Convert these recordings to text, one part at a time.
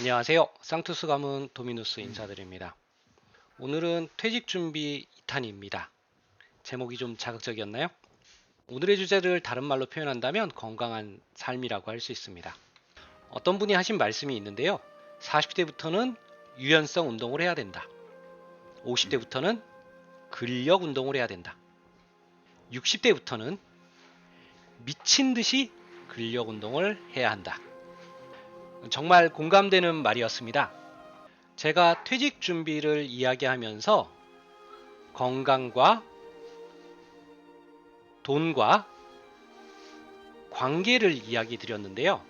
안녕하세요. 쌍투스 가문 도미누스 인사드립니다. 오늘은 퇴직 준비 2탄입니다. 제목이 좀 자극적이었나요? 오늘의 주제를 다른 말로 표현한다면 건강한 삶이라고 할 수 있습니다. 어떤 분이 하신 말씀이 있는데요. 40대부터는 유연성 운동을 해야 된다. 50대부터는 근력 운동을 해야 된다. 60대부터는 미친 듯이 근력 운동을 해야 한다. 정말 공감되는 말이었습니다. 제가 퇴직 준비를 이야기하면서 건강과 돈과 관계를 이야기 드렸는데요.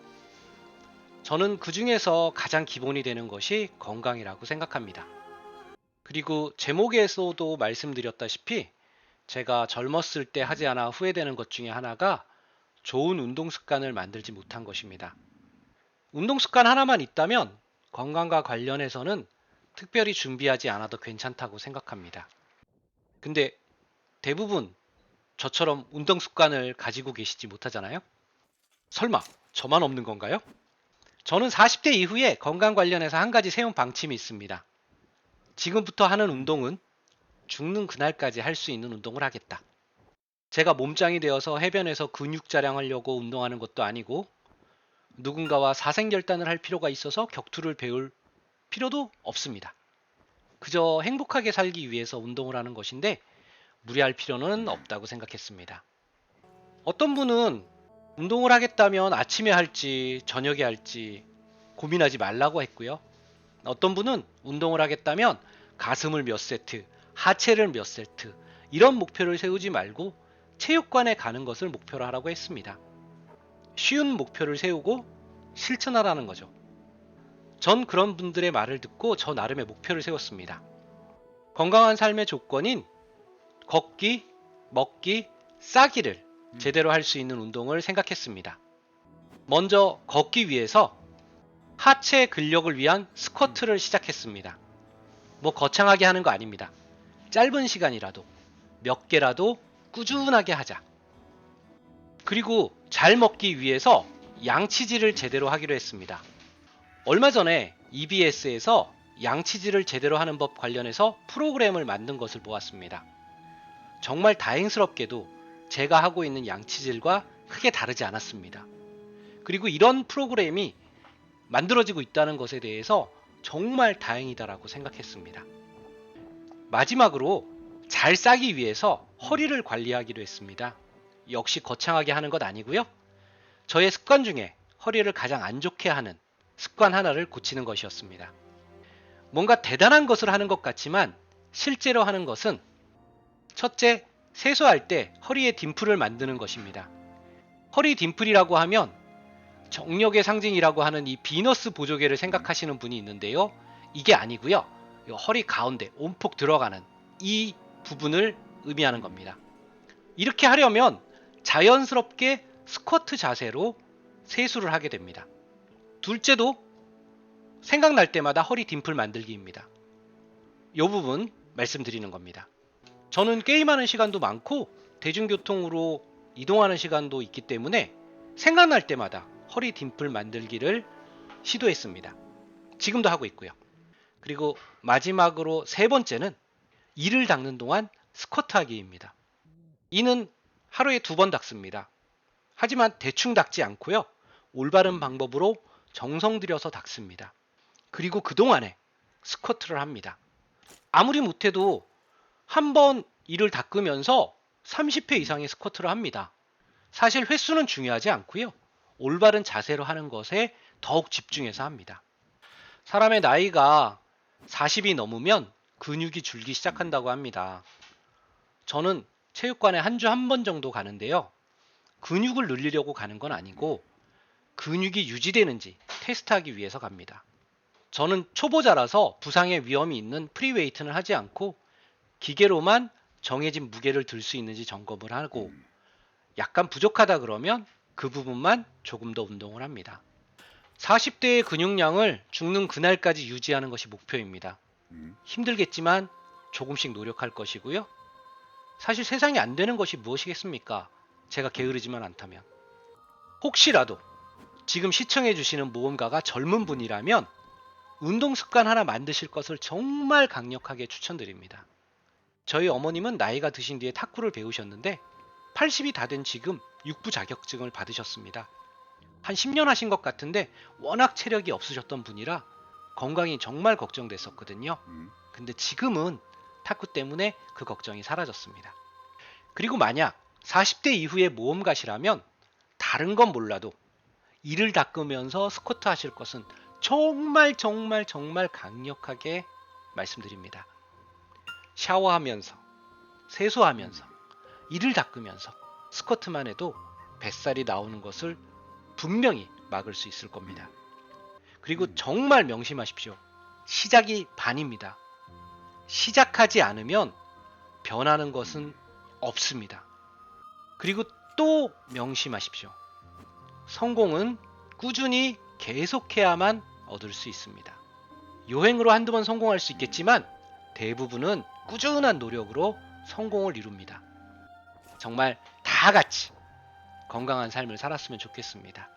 저는 그 중에서 가장 기본이 되는 것이 건강이라고 생각합니다. 그리고 제목에서도 말씀드렸다시피 제가 젊었을 때 하지 않아 후회되는 것 중에 하나가 좋은 운동 습관을 만들지 못한 것입니다. 운동 습관 하나만 있다면 건강과 관련해서는 특별히 준비하지 않아도 괜찮다고 생각합니다. 근데 대부분 저처럼 운동 습관을 가지고 계시지 못하잖아요? 설마 저만 없는 건가요? 저는 40대 이후에 건강 관련해서 한 가지 세운 방침이 있습니다. 지금부터 하는 운동은 죽는 그날까지 할 수 있는 운동을 하겠다. 제가 몸짱이 되어서 해변에서 근육 자랑하려고 운동하는 것도 아니고 누군가와 사생결단을 할 필요가 있어서 격투를 배울 필요도 없습니다. 그저 행복하게 살기 위해서 운동을 하는 것인데 무리할 필요는 없다고 생각했습니다. 어떤 분은 운동을 하겠다면 아침에 할지 저녁에 할지 고민하지 말라고 했고요. 어떤 분은 운동을 하겠다면 가슴을 몇 세트, 하체를 몇 세트 이런 목표를 세우지 말고 체육관에 가는 것을 목표로 하라고 했습니다. 쉬운 목표를 세우고 실천하라는 거죠. 전 그런 분들의 말을 듣고 저 나름의 목표를 세웠습니다. 건강한 삶의 조건인 걷기, 먹기, 싸기를 제대로 할 수 있는 운동을 생각했습니다. 먼저 걷기 위해서 하체 근력을 위한 스쿼트를 시작했습니다. 뭐 거창하게 하는 거 아닙니다. 짧은 시간이라도 몇 개라도 꾸준하게 하자. 그리고 잘 먹기 위해서 양치질을 제대로 하기로 했습니다. 얼마 전에 EBS에서 양치질을 제대로 하는 법 관련해서 프로그램을 만든 것을 보았습니다. 정말 다행스럽게도 제가 하고 있는 양치질과 크게 다르지 않았습니다. 그리고 이런 프로그램이 만들어지고 있다는 것에 대해서 정말 다행이다라고 생각했습니다. 마지막으로 잘 싸기 위해서 허리를 관리하기로 했습니다. 역시 거창하게 하는 것 아니고요. 저의 습관 중에 허리를 가장 안 좋게 하는 습관 하나를 고치는 것이었습니다. 뭔가 대단한 것을 하는 것 같지만 실제로 하는 것은 첫째, 세수할 때 허리에 딤플을 만드는 것입니다. 허리 딤플이라고 하면 정력의 상징이라고 하는 이 비너스 보조개를 생각하시는 분이 있는데요. 이게 아니고요. 허리 가운데 온폭 들어가는 이 부분을 의미하는 겁니다. 이렇게 하려면 자연스럽게 스쿼트 자세로 세수를 하게 됩니다. 둘째도 생각날 때마다 허리 딤플 만들기입니다. 이 부분 말씀드리는 겁니다. 저는 게임하는 시간도 많고 대중교통으로 이동하는 시간도 있기 때문에 생각날 때마다 허리 딤플 만들기를 시도했습니다. 지금도 하고 있고요. 그리고 마지막으로 세 번째는 이를 닦는 동안 스쿼트 하기입니다. 이는 하루에 2번 닦습니다. 하지만 대충 닦지 않고요. 올바른 방법으로 정성 들여서 닦습니다. 그리고 그동안에 스쿼트를 합니다. 아무리 못해도 한 번 이를 닦으면서 30회 이상의 스쿼트를 합니다. 사실 횟수는 중요하지 않고요. 올바른 자세로 하는 것에 더욱 집중해서 합니다. 사람의 나이가 40이 넘으면 근육이 줄기 시작한다고 합니다. 저는 체육관에 한 주 한 번 정도 가는데요. 근육을 늘리려고 가는 건 아니고 근육이 유지되는지 테스트하기 위해서 갑니다. 저는 초보자라서 부상의 위험이 있는 프리웨이트는 하지 않고 기계로만 정해진 무게를 들 수 있는지 점검을 하고 약간 부족하다 그러면 그 부분만 조금 더 운동을 합니다. 40대의 근육량을 죽는 그날까지 유지하는 것이 목표입니다. 힘들겠지만 조금씩 노력할 것이고요. 사실 세상에 안 되는 것이 무엇이겠습니까? 제가 게으르지만 않다면. 혹시라도 지금 시청해 주시는 모험가가 젊은 분이라면 운동 습관 하나 만드실 것을 정말 강력하게 추천드립니다. 저희 어머님은 나이가 드신 뒤에 탁구를 배우셨는데 80이 다 된 지금 육부 자격증을 받으셨습니다. 한 10년 하신 것 같은데 워낙 체력이 없으셨던 분이라 건강이 정말 걱정됐었거든요. 근데 지금은 탁구 때문에 그 걱정이 사라졌습니다. 그리고 만약 40대 이후에 모험가시라면 다른 건 몰라도 이를 닦으면서 스쿼트 하실 것은 정말 정말 정말 강력하게 말씀드립니다. 샤워하면서, 세수하면서, 이를 닦으면서 스쿼트만 해도 뱃살이 나오는 것을 분명히 막을 수 있을 겁니다. 그리고 정말 명심하십시오. 시작이 반입니다. 시작하지 않으면 변하는 것은 없습니다. 그리고 또 명심하십시오. 성공은 꾸준히 계속해야만 얻을 수 있습니다. 요행으로 한두 번 성공할 수 있겠지만 대부분은 꾸준한 노력으로 성공을 이룹니다. 정말 다 같이 건강한 삶을 살았으면 좋겠습니다.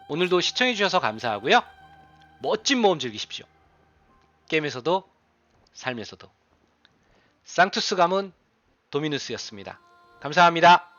오늘도 시청해주셔서 감사하고요. 멋진 모험 즐기십시오. 게임에서도 삶에서도. 쌍투스 가문 도미누스였습니다. 감사합니다.